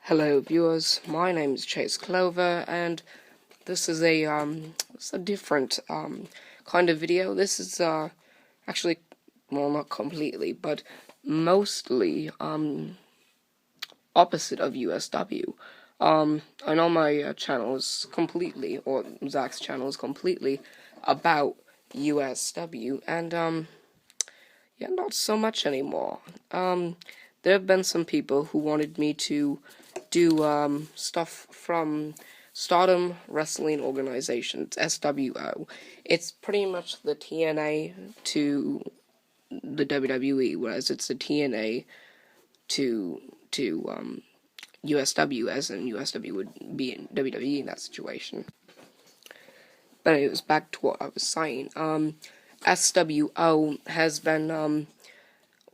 Hello viewers, my name is Chase Clover, and this is it's a different kind of video. This is actually, well, not completely, but mostly opposite of USW. I know my channel is completely, or Zach's channel is completely about USW, and yeah, not so much anymore. There have been some people who wanted me to do stuff from Stardom Wrestling Organization, SWO. It's pretty much the TNA to the WWE, whereas it's the TNA to USW, as in USW would be in WWE in that situation. But it was back to what I was saying. SWO has been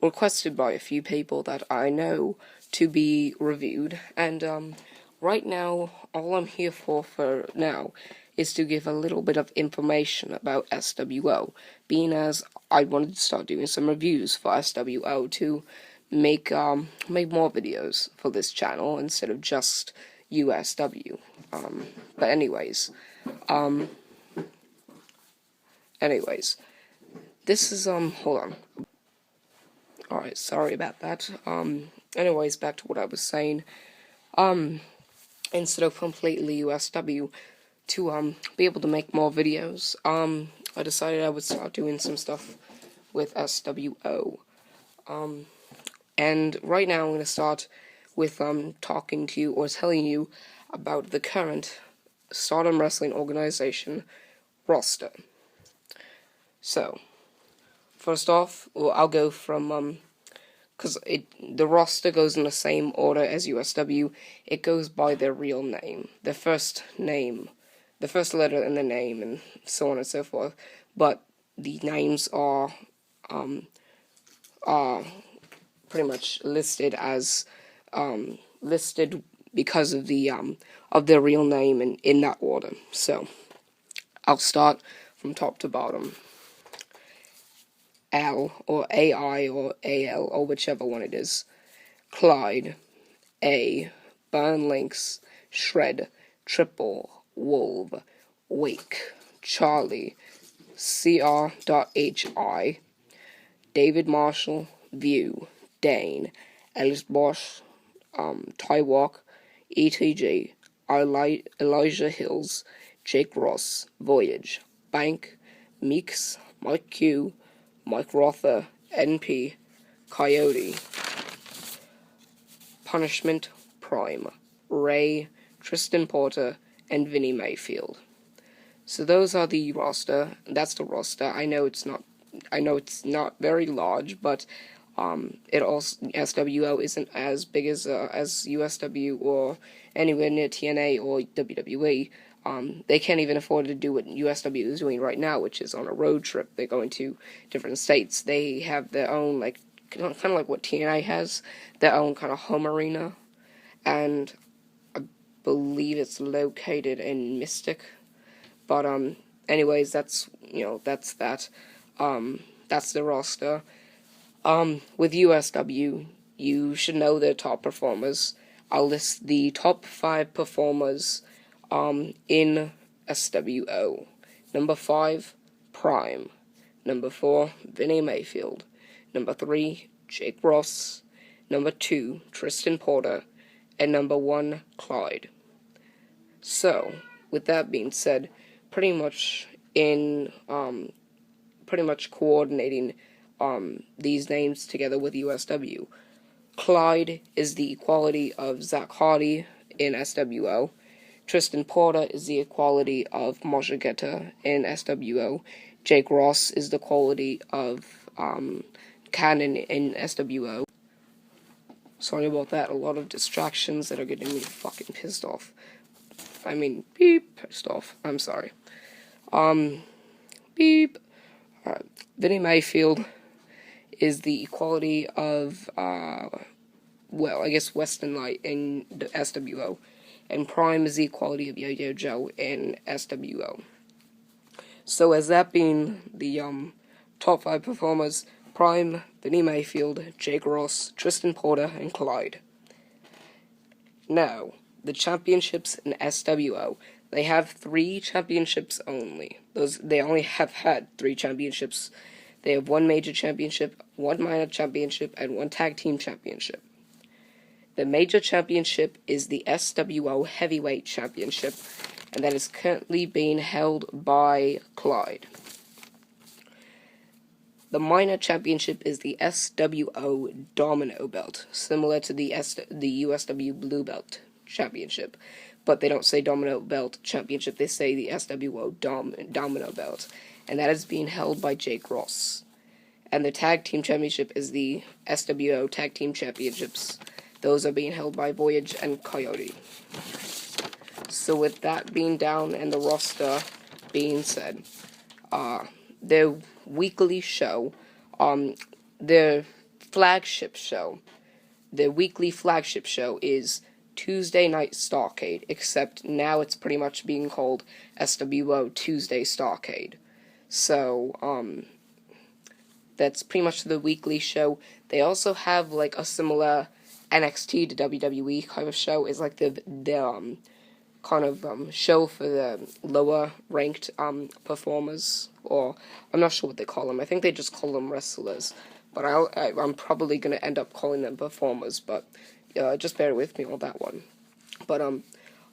requested by a few people that I know to be reviewed, and right now, all I'm here for now is to give a little bit of information about SWO, being as I wanted to start doing some reviews for SWO to make more videos for this channel instead of just USW. But anyways, this is hold on. Alright, sorry about that. Anyways, back to what I was saying. Instead of completely USW, to be able to make more videos, I decided I would start doing some stuff with SWO. And right now I'm going to start with talking to you, or telling you, about the current Stardom Wrestling Organization roster. So, first off, well, I'll go from, because the roster goes in the same order as USW. It goes by their real name, the first letter in the name, and so on and so forth. But the names are pretty much listed as listed because of their real name and in that order. So I'll start from top to bottom. Al, or AI, or AL, or whichever one it is. Clyde. A. Burn Links. Shred. Triple. Wolve. Wake. Charlie. CR.HI. David Marshall. View. Dane. Ellis Bosch. Tywalk. ETG. Elijah Hills. Jake Ross. Voyage. Bank. Meeks. Mike Q. Mike Rother, NP, Coyote, Punishment, Prime, Ray, Tristan Porter, and Vinnie Mayfield. So those are the roster. That's the roster. I know it's not very large, but it also, SWO isn't as big as USW or anywhere near TNA or WWE. They can't even afford to do what USW is doing right now, which is on a road trip. They're going to different states. They have their own, like, kind of like what TNA has, their own kind of home arena, and I believe it's located in Mystic. But anyways, that's that. That's the roster. With USW, you should know their top performers. I'll list the top 5 performers in SWO. Number 5, Prime. Number 4, Vinnie Mayfield. Number 3, Jake Ross. Number 2, Tristan Porter. And number 1, Clyde. So, with that being said, pretty much coordinating these names together with USW. Clyde is the equality of Zach Hardy in SWO. Tristan Porter is the equality of Moshe Geta in SWO. Jake Ross is the quality of Cannon in SWO. Sorry about that. A lot of distractions that are getting me fucking pissed off. I mean, beep, pissed off. I'm sorry. Beep. Vinnie Mayfield is the equality of, Western Light in the SWO. And Prime is the equality of Yo-Yo Joe in SWO. So as that being the top 5 performers, Prime, Vinnie Mayfield, Jake Ross, Tristan Porter, and Clyde. Now, the championships in SWO, they have 3 championships only. They only have had 3 championships. They have 1 major championship, 1 minor championship, and 1 tag team championship. The major championship is the SWO Heavyweight Championship, and that is currently being held by Clyde. The minor championship is the SWO Domino Belt, similar to the USW Blue Belt Championship, but they don't say Domino Belt Championship, they say the SWO Domino Belt, and that is being held by Jake Ross. And the Tag Team Championship is the SWO Tag Team Championships. Those are being held by Voyage and Coyote. So with that being down and the roster being said, their weekly show, their weekly flagship show is Tuesday Night Starrcade, except now it's pretty much being called SWO Tuesday Starrcade. So, that's pretty much the weekly show. They also have, like, a similar NXT to WWE kind of show. It's like the kind of show for the lower ranked performers, or I'm not sure what they call them. I think they just call them wrestlers, but I'm probably going to end up calling them performers, but just bear with me on that one. But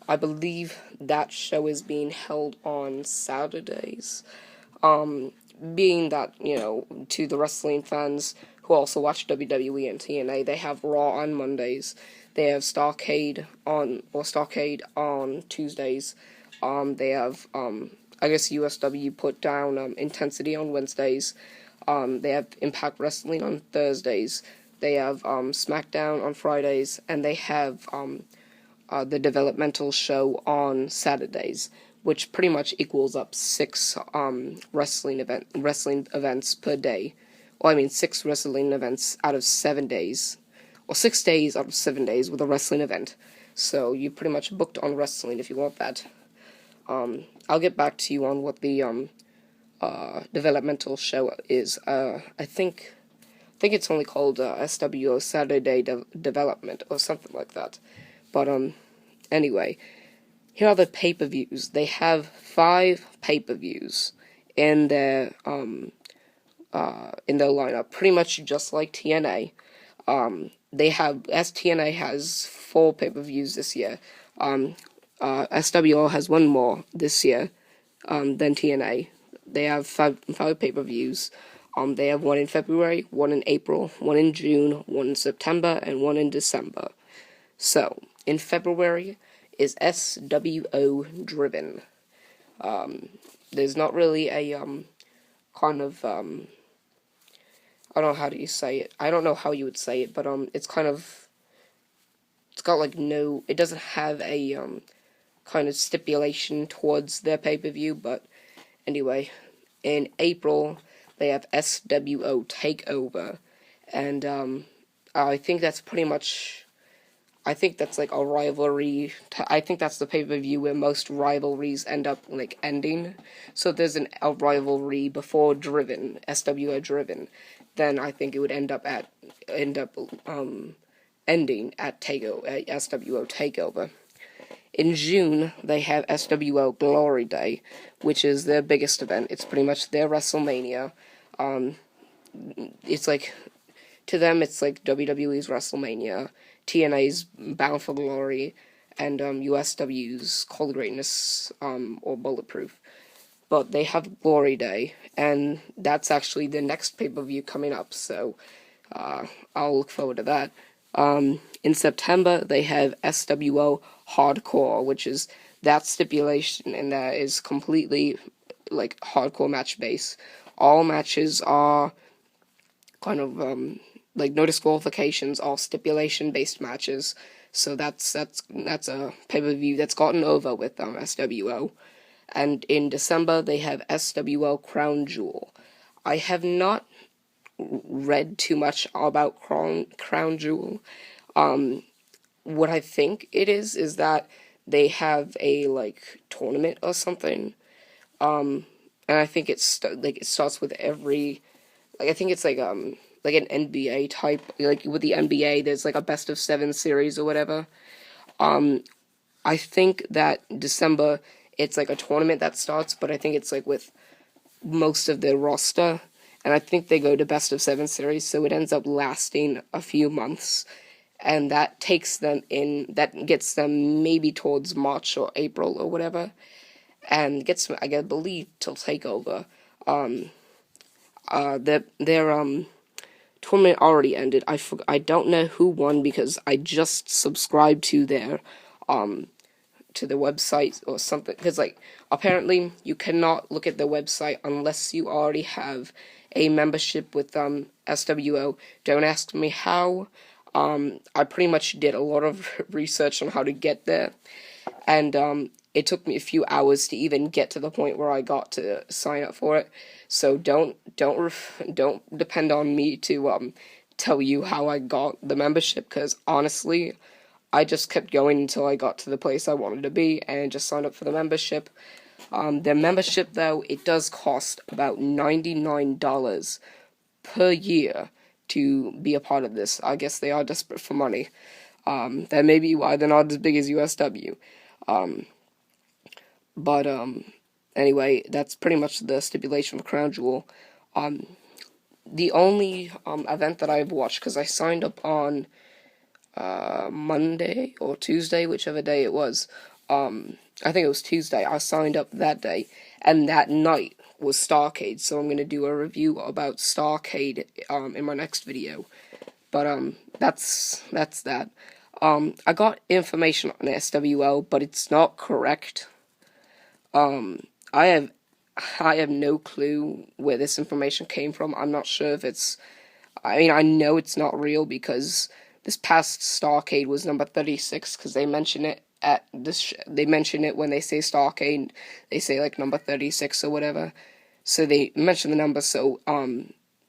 I believe that show is being held on Saturdays, being that, to the wrestling fans who also watch WWE and TNA, they have Raw on Mondays. They have Starrcade on Tuesdays. They have, I guess USW put down Intensity on Wednesdays. They have Impact Wrestling on Thursdays. They have SmackDown on Fridays, and they have the developmental show on Saturdays, which pretty much equals up 6 wrestling events per day. Well, I mean 6 wrestling events out of 7 days. Or 6 days out of 7 days with a wrestling event. So you pretty much booked on wrestling if you want that. I'll get back to you on what the developmental show is. I think it's only called SWO Saturday Development or something like that. But anyway, here are the pay-per-views. They have 5 pay-per-views in their lineup, pretty much just like TNA. TNA has 4 pay-per-views this year. SWO has 1 more this year than TNA. They have 5 pay-per-views. They have 1 in February, 1 in April, 1 in June, 1 in September, and 1 in December. So, in February is SWO Driven. There's not really a kind of I don't know how you say it. I don't know how you would say it, but it's got like it doesn't have a kind of stipulation towards their pay-per-view, but anyway, in April they have SWO Takeover, and I think that's pretty much, I think that's like a rivalry. I think that's the pay-per-view where most rivalries end up like ending. So if there's a rivalry before Driven, SWO Driven, then I think it would end up ending at SWO Takeover. In June, they have SWO Glory Day, which is their biggest event. It's pretty much their WrestleMania. It's like, to them, it's like WWE's WrestleMania, TNA's Bound for Glory, and USW's Call of Greatness, or Bulletproof. But they have Glory Day, and that's actually the next pay-per-view coming up, so I'll look forward to that. In September, they have SWO Hardcore, which is that stipulation, and that is completely, like, hardcore match base. All matches are kind of, like, no disqualifications, all stipulation-based matches, so that's a pay-per-view that's gotten over with SWO. And in December, they have SWO Crown Jewel. I have not read too much about Crown Jewel. What I think it is that they have a, like, tournament or something. And I think it starts with every, like, I think it's like an NBA type, like, with the NBA, there's, like, a best of 7 series or whatever. I think that December, it's like a tournament that starts, but I think it's like with most of the roster, and I think they go to best of 7 series, so it ends up lasting a few months, and that gets them maybe towards March or April or whatever, and gets them, I believe, till Takeover. Their tournament already ended. I don't know who won because I just subscribed to their website or something, because like apparently you cannot look at the website unless you already have a membership with SWO. Don't ask me how. I pretty much did a lot of research on how to get there, and it took me a few hours to even get to the point where I got to sign up for it. So don't depend on me to tell you how I got the membership, because honestly, I just kept going until I got to the place I wanted to be and just signed up for the membership. Their membership, though, it does cost about $99 per year to be a part of this. I guess they are desperate for money. That may be why they're not as big as USW. But anyway, that's pretty much the stipulation of Crown Jewel. The only event that I've watched, because I signed up on Monday or Tuesday, whichever day it was. I think it was Tuesday. I signed up that day, and that night was Starcade. So I'm gonna do a review about Starcade in my next video. But that's that. I got information on SWL, but it's not correct. I have no clue where this information came from. I'm not sure if it's. I mean, I know it's not real because this past Starcade was number 36, because they mention it at this. They mention it when they say Starcade. They say like number 36 or whatever. So they mention the number. So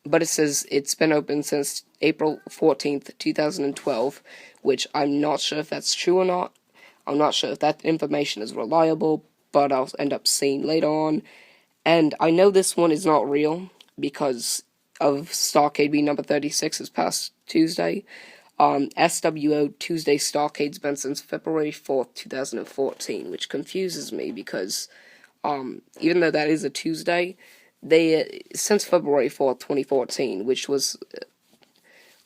but it says it's been open since April 14th, 2012, which I'm not sure if that's true or not. I'm not sure if that information is reliable, but I'll end up seeing later on. And I know this one is not real because of Starcade being number 36 this past Tuesday. SWO Tuesday Starcade's been since February 4th, 2014, which confuses me because even though that is a Tuesday, they since February 4th, 2014, which was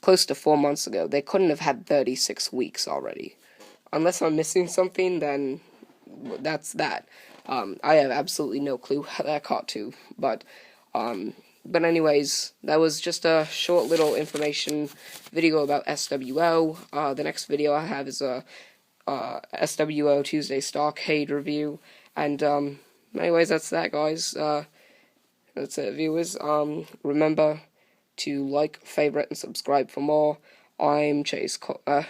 close to 4 months ago, they couldn't have had 36 weeks already. Unless I'm missing something, then that's that. I have absolutely no clue how that got to, but anyways, that was just a short little information video about SWO. The next video I have is a SWO Tuesday Starcade review, and anyways, that's that, guys. That's it, viewers. Remember to like, favorite, and subscribe for more. I'm Chase Clover,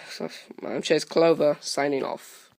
signing off.